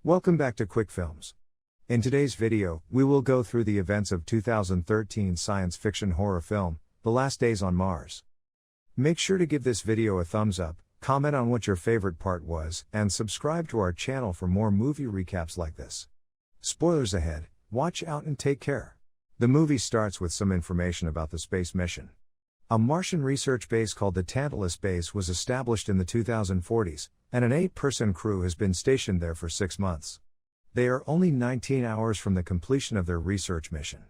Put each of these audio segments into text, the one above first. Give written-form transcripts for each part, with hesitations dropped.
Welcome back to Quick Films. In today's video, we will go through the events of 2013 science fiction horror film, The Last Days on Mars. Make sure to give this video a thumbs up, comment on what your favorite part was, and subscribe to our channel for more movie recaps like this. Spoilers ahead, watch out and take care. The movie starts with some information about the space mission. A Martian research base called the Tantalus Base was established in the 2040s, and an 8-person crew has been stationed there for 6 months. They are only 19 hours from the completion of their research mission.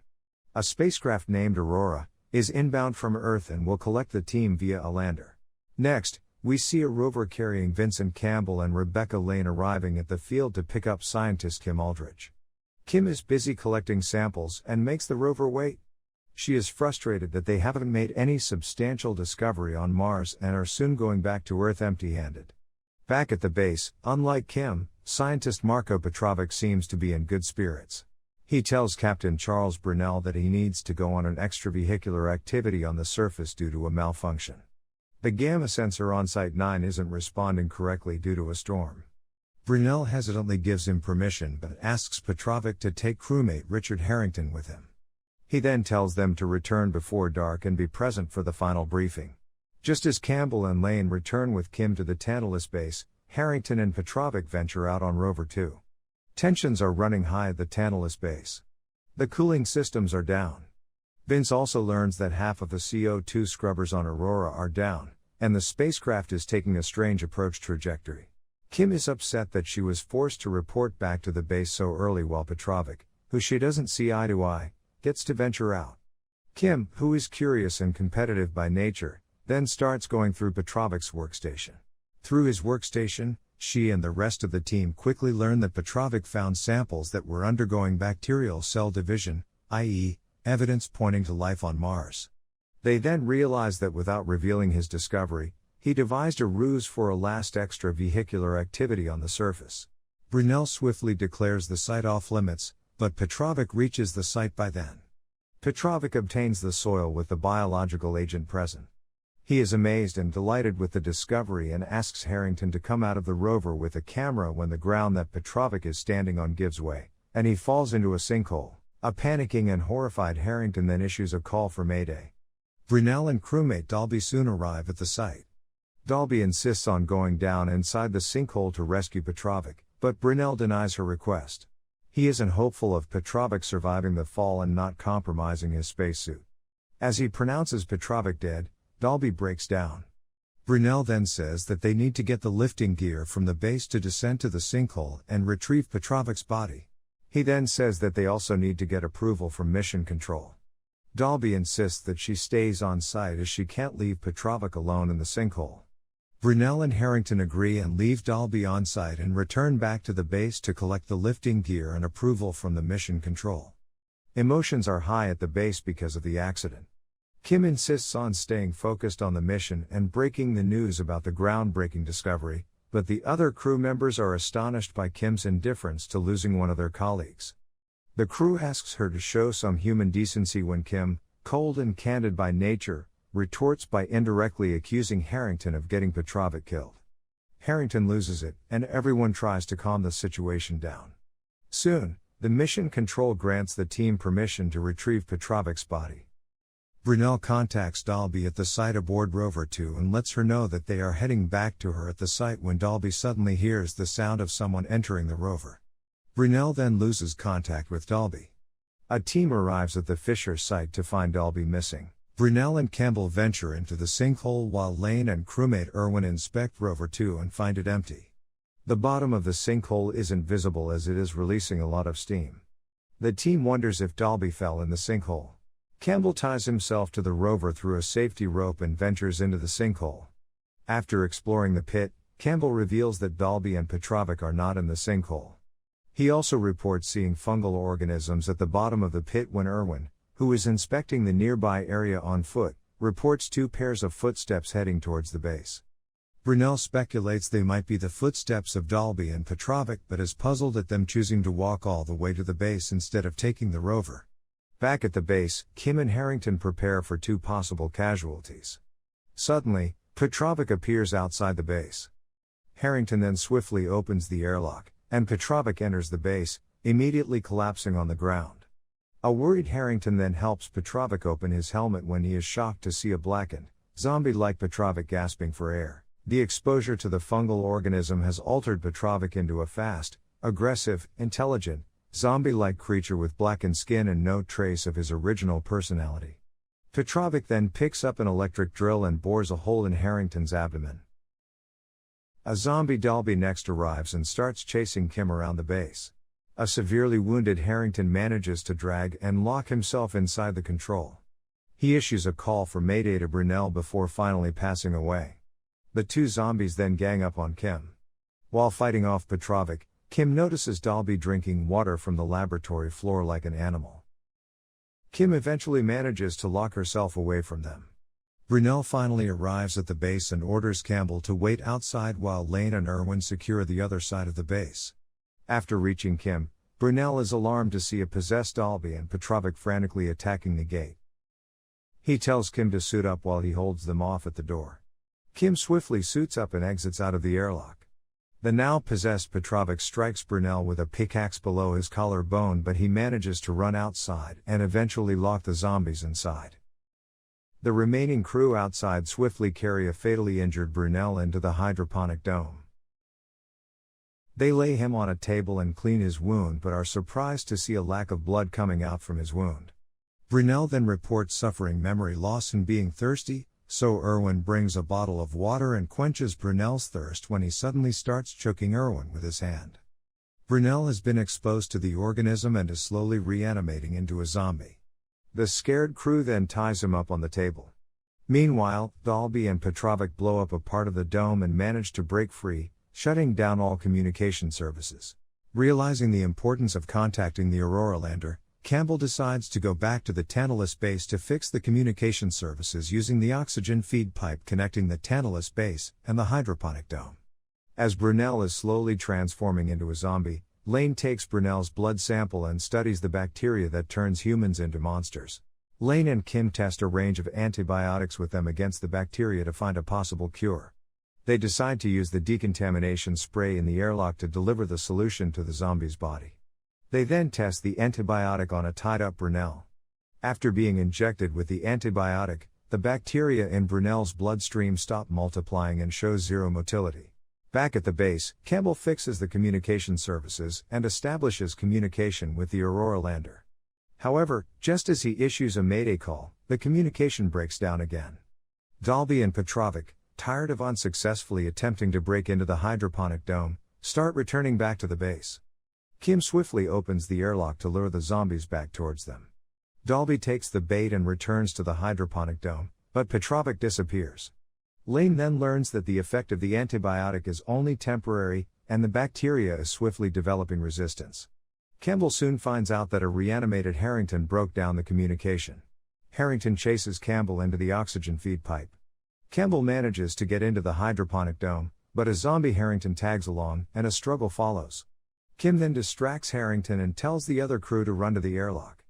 A spacecraft named Aurora is inbound from Earth and will collect the team via a lander. Next, we see a rover carrying Vincent Campbell and Rebecca Lane arriving at the field to pick up scientist Kim Aldrich. Kim is busy collecting samples and makes the rover wait. She is frustrated that they haven't made any substantial discovery on Mars and are soon going back to Earth empty-handed. Back at the base, unlike Kim, scientist Marko Petrovic seems to be in good spirits. He tells Captain Charles Brunel that he needs to go on an extravehicular activity on the surface due to a malfunction. The gamma sensor on Site 9 isn't responding correctly due to a storm. Brunel hesitantly gives him permission but asks Petrovic to take crewmate Richard Harrington with him. He then tells them to return before dark and be present for the final briefing. Just as Campbell and Lane return with Kim to the Tantalus base, Harrington and Petrovic venture out on Rover 2. Tensions are running high at the Tantalus base. The cooling systems are down. Vince also learns that half of the CO2 scrubbers on Aurora are down, and the spacecraft is taking a strange approach trajectory. Kim is upset that she was forced to report back to the base so early while Petrovic, who she doesn't see eye to eye, gets to venture out. Kim, who is curious and competitive by nature, then starts going through Petrovic's workstation. Through his workstation, she and the rest of the team quickly learn that Petrovic found samples that were undergoing bacterial cell division, i.e., evidence pointing to life on Mars. They then realize that without revealing his discovery, he devised a ruse for a last extravehicular activity on the surface. Brunel swiftly declares the site off limits, but Petrovic reaches the site by then. Petrovic obtains the soil with the biological agent present. He is amazed and delighted with the discovery and asks Harrington to come out of the rover with a camera when the ground that Petrovic is standing on gives way, and he falls into a sinkhole. A panicking and horrified Harrington then issues a call for Mayday. Brunel and crewmate Dalby soon arrive at the site. Dalby insists on going down inside the sinkhole to rescue Petrovic, but Brunel denies her request. He isn't hopeful of Petrovic surviving the fall and not compromising his spacesuit. As he pronounces Petrovic dead, Dalby breaks down. Brunel then says that they need to get the lifting gear from the base to descend to the sinkhole and retrieve Petrovic's body. He then says that they also need to get approval from Mission Control. Dalby insists that she stays on site as she can't leave Petrovic alone in the sinkhole. Brunel and Harrington agree and leave Dalby on site and return back to the base to collect the lifting gear and approval from the Mission Control. Emotions are high at the base because of the accident. Kim insists on staying focused on the mission and breaking the news about the groundbreaking discovery, but the other crew members are astonished by Kim's indifference to losing one of their colleagues. The crew asks her to show some human decency when Kim, cold and candid by nature, retorts by indirectly accusing Harrington of getting Petrovic killed. Harrington loses it, and everyone tries to calm the situation down. Soon, the Mission Control grants the team permission to retrieve Petrovic's body. Brunel contacts Dalby at the site aboard Rover 2 and lets her know that they are heading back to her at the site when Dalby suddenly hears the sound of someone entering the rover. Brunel then loses contact with Dalby. A team arrives at the Fisher site to find Dalby missing. Brunel and Campbell venture into the sinkhole while Lane and crewmate Irwin inspect Rover 2 and find it empty. The bottom of the sinkhole isn't visible as it is releasing a lot of steam. The team wonders if Dalby fell in the sinkhole. Campbell ties himself to the rover through a safety rope and ventures into the sinkhole. After exploring the pit, Campbell reveals that Dalby and Petrovic are not in the sinkhole. He also reports seeing fungal organisms at the bottom of the pit when Irwin, who is inspecting the nearby area on foot, reports 2 pairs of footsteps heading towards the base. Brunel speculates they might be the footsteps of Dalby and Petrovic but is puzzled at them choosing to walk all the way to the base instead of taking the rover. Back at the base, Kim and Harrington prepare for 2 possible casualties. Suddenly, Petrovic appears outside the base. Harrington then swiftly opens the airlock, and Petrovic enters the base, immediately collapsing on the ground. A worried Harrington then helps Petrovic open his helmet when he is shocked to see a blackened, zombie-like Petrovic gasping for air. The exposure to the fungal organism has altered Petrovic into a fast, aggressive, intelligent, zombie-like creature with blackened skin and no trace of his original personality. Petrovic then picks up an electric drill and bores a hole in Harrington's abdomen. A zombie Dalby next arrives and starts chasing Kim around the base. A severely wounded Harrington manages to drag and lock himself inside the control. He issues a call for mayday to Brunel before finally passing away. The two zombies then gang up on Kim. While fighting off Petrovic, Kim notices Dalby drinking water from the laboratory floor like an animal. Kim eventually manages to lock herself away from them. Brunel finally arrives at the base and orders Campbell to wait outside while Lane and Irwin secure the other side of the base. After reaching Kim, Brunel is alarmed to see a possessed Dalby and Petrovic frantically attacking the gate. He tells Kim to suit up while he holds them off at the door. Kim swiftly suits up and exits out of the airlock. The now possessed Petrovic strikes Brunel with a pickaxe below his collarbone, but he manages to run outside and eventually lock the zombies inside. The remaining crew outside swiftly carry a fatally injured Brunel into the hydroponic dome. They lay him on a table and clean his wound but are surprised to see a lack of blood coming out from his wound. Brunel then reports suffering memory loss and being thirsty, so Irwin brings a bottle of water and quenches Brunel's thirst when he suddenly starts choking Irwin with his hand. Brunel has been exposed to the organism and is slowly reanimating into a zombie. The scared crew then ties him up on the table. Meanwhile, Dalby and Petrovic blow up a part of the dome and manage to break free, shutting down all communication services. Realizing the importance of contacting the Aurora lander, Campbell decides to go back to the Tantalus base to fix the communication services using the oxygen feed pipe connecting the Tantalus base and the hydroponic dome. As Brunel is slowly transforming into a zombie, Lane takes Brunel's blood sample and studies the bacteria that turns humans into monsters. Lane and Kim test a range of antibiotics with them against the bacteria to find a possible cure. They decide to use the decontamination spray in the airlock to deliver the solution to the zombie's body. They then test the antibiotic on a tied-up Brunel. After being injected with the antibiotic, the bacteria in Brunel's bloodstream stop multiplying and shows zero motility. Back at the base, Campbell fixes the communication services and establishes communication with the Aurora lander. However, just as he issues a mayday call, the communication breaks down again. Dalby and Petrovic, tired of unsuccessfully attempting to break into the hydroponic dome, start returning back to the base. Kim swiftly opens the airlock to lure the zombies back towards them. Dalby takes the bait and returns to the hydroponic dome, but Petrovic disappears. Lane then learns that the effect of the antibiotic is only temporary, and the bacteria is swiftly developing resistance. Campbell soon finds out that a reanimated Harrington broke down the communication. Harrington chases Campbell into the oxygen feed pipe. Campbell manages to get into the hydroponic dome, but a zombie Harrington tags along, and a struggle follows. Kim then distracts Harrington and tells the other crew to run to the airlock.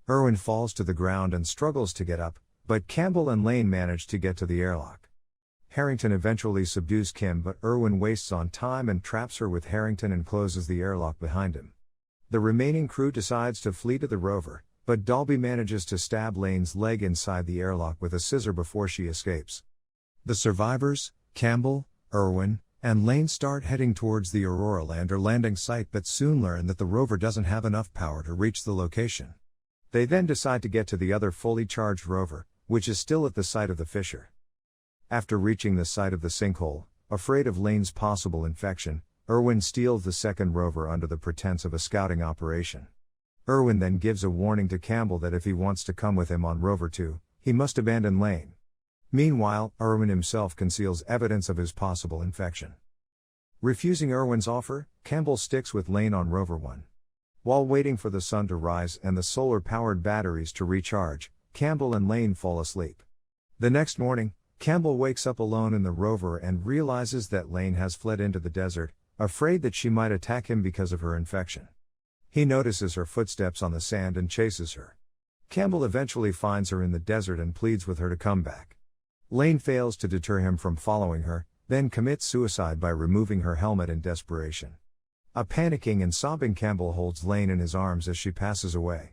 Irwin falls to the ground and struggles to get up, but Campbell and Lane manage to get to the airlock. Harrington eventually subdues Kim, but Irwin wastes on time and traps her with Harrington and closes the airlock behind him. The remaining crew decides to flee to the rover, but Dalby manages to stab Lane's leg inside the airlock with a scissor before she escapes. The survivors, Campbell, Irwin, and Lane start heading towards the Aurora lander landing site but soon learn that the rover doesn't have enough power to reach the location. They then decide to get to the other fully charged rover, which is still at the site of the fissure. After reaching the site of the sinkhole, afraid of Lane's possible infection, Irwin steals the second rover under the pretense of a scouting operation. Irwin then gives a warning to Campbell that if he wants to come with him on Rover 2, he must abandon Lane. Meanwhile, Irwin himself conceals evidence of his possible infection. Refusing Irwin's offer, Campbell sticks with Lane on Rover 1. While waiting for the sun to rise and the solar-powered batteries to recharge, Campbell and Lane fall asleep. The next morning, Campbell wakes up alone in the rover and realizes that Lane has fled into the desert, afraid that she might attack him because of her infection. He notices her footsteps on the sand and chases her. Campbell eventually finds her in the desert and pleads with her to come back. Lane fails to deter him from following her, then commits suicide by removing her helmet in desperation. A panicking and sobbing Campbell holds Lane in his arms as she passes away.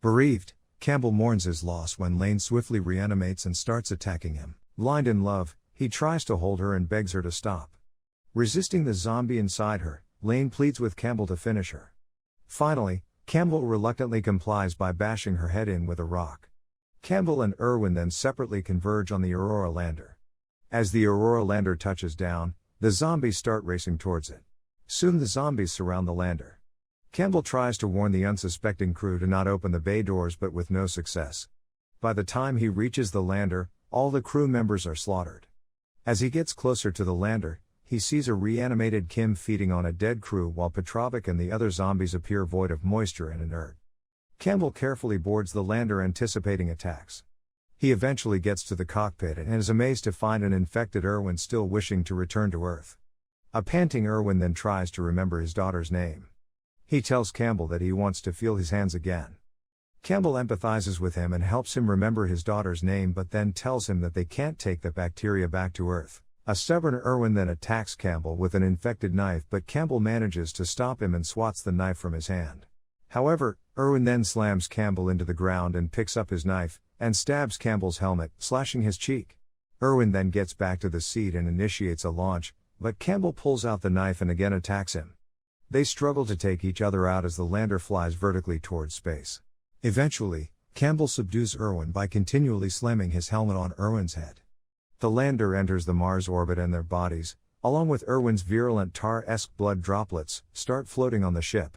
Bereaved, Campbell mourns his loss when Lane swiftly reanimates and starts attacking him. Blind in love, he tries to hold her and begs her to stop. Resisting the zombie inside her, Lane pleads with Campbell to finish her. Finally, Campbell reluctantly complies by bashing her head in with a rock. Campbell and Irwin then separately converge on the Aurora lander. As the Aurora lander touches down, the zombies start racing towards it. Soon the zombies surround the lander. Campbell tries to warn the unsuspecting crew to not open the bay doors, but with no success. By the time he reaches the lander, all the crew members are slaughtered. As he gets closer to the lander, he sees a reanimated Kim feeding on a dead crew while Petrovic and the other zombies appear void of moisture and inert. Campbell carefully boards the lander, anticipating attacks. He eventually gets to the cockpit and is amazed to find an infected Irwin still wishing to return to Earth. A panting Irwin then tries to remember his daughter's name. He tells Campbell that he wants to feel his hands again. Campbell empathizes with him and helps him remember his daughter's name, but then tells him that they can't take the bacteria back to Earth. A stubborn Irwin then attacks Campbell with an infected knife, but Campbell manages to stop him and swats the knife from his hand. However, Irwin then slams Campbell into the ground and picks up his knife, and stabs Campbell's helmet, slashing his cheek. Irwin then gets back to the seat and initiates a launch, but Campbell pulls out the knife and again attacks him. They struggle to take each other out as the lander flies vertically towards space. Eventually, Campbell subdues Irwin by continually slamming his helmet on Irwin's head. The lander enters the Mars orbit and their bodies, along with Irwin's virulent tar-esque blood droplets, start floating on the ship.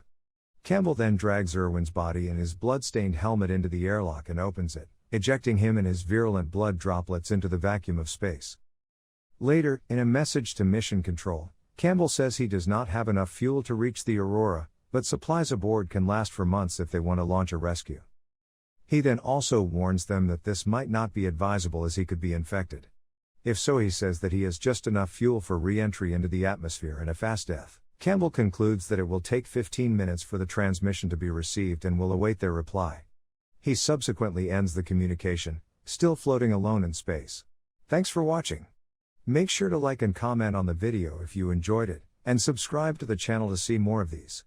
Campbell then drags Irwin's body and his blood-stained helmet into the airlock and opens it, ejecting him and his virulent blood droplets into the vacuum of space. Later, in a message to Mission Control, Campbell says he does not have enough fuel to reach the Aurora, but supplies aboard can last for months if they want to launch a rescue. He then also warns them that this might not be advisable as he could be infected. If so, he says that he has just enough fuel for re-entry into the atmosphere and a fast death. Campbell concludes that it will take 15 minutes for the transmission to be received and will await their reply. He subsequently ends the communication, still floating alone in space. Thanks for watching. Make sure to like and comment on the video if you enjoyed it, and subscribe to the channel to see more of these.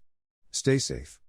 Stay safe.